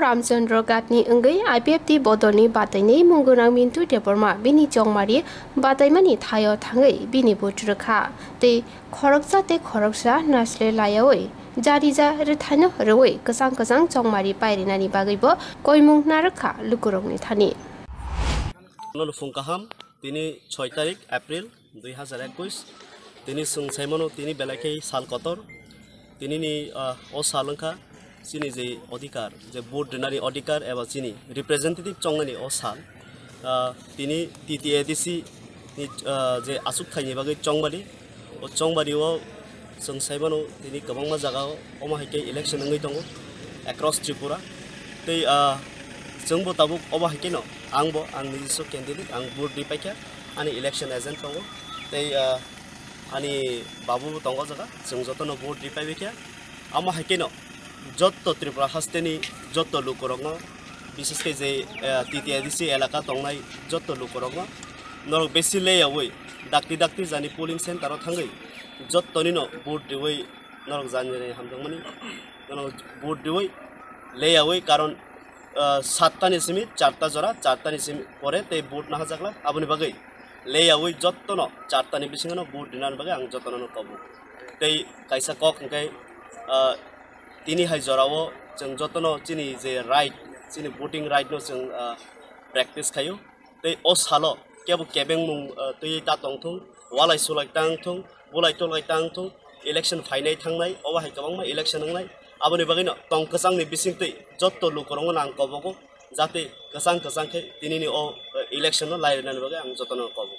Ramchandra Gatni Ungai IPFT Bodolni Bataini Mungunang Mintu Deborma Bini Jongmari Bataimani Thayo Thangai Bini Butruka Te Khoroksa Te Khoroksa Nasle Layawai Jarija Rithano Roi Kasang Jongmari Pairinani Bagibo Koimung Naraka Lukurongni Thani Fungkaham Tini 6 তারিখ April 2021 তিনি সুংসাইমনো তিনি বেলাকে সাল কতর তিনি নি ও সালংখা চিনি যে অধিকার যে ভোট দিনারি অধিকার এবং চিনি রিপ্রেজেন্টেটিভ চংনানি ও সাল তিনি টিটিএডিসি যে আসুক থাইনি বাগै চংবারি ও চংবারিও সুংসাইমনো তিনি गोबां জায়গাও অমাহাইকে ইলেকশন নङै दङ across Tripura तै जोंबो ताबुक अबाहायके न आंबो आं निजिस कैंडिडेट आं भोट दिपायखा आनी इलेक्शन एजेंट दङ तै आनी बाबु दङ जगा जों जतन भोट दिपायखा अमाहायके न जत्त त्रिपुरा हास्तेनि जत्त लुकरङ विशेष के जे टीटीआईडीसी एलाका दंनाय जत्त लुकरङ नरक बेसि लेयावै दाक्ति जानि पोलिंग सेन्टाराव थाङै जत्तनि न भोट दिवै नरक जानि हामदोंमोन नरक भोट दिवै लेयावै कारण 7টাनि सिम 4টা जरा 4টাनि सिम परे ते भोट ना जागला आबुनि बागै लेयावै जत्तन 4टानि बिसिङनो भोट दिनानि बागै आं जत्तननो कबु तै कायसा कक ओंखाय तिनि हाय जरावो जों जत्तन चिनि जे राइट चिनि भोटिं राइट नो जों प्रेक्टिस खायो तै ओ सालो केबो केबें मुं तै ता तंथुं वालाय सुलाय तांथुं बुलाय तलाय तांथुं इलेक्शन फाइनाय थांनाय अबा हाय गोबां इलेक्शन नांनाय आबुनि बागैनो तं कसंनि बिसिंतै जत्त लुकरङ नां कबगो जाते कसं खै तिनिनि ओ इलेक्शन लायनानि बागै आं जत्तन कबु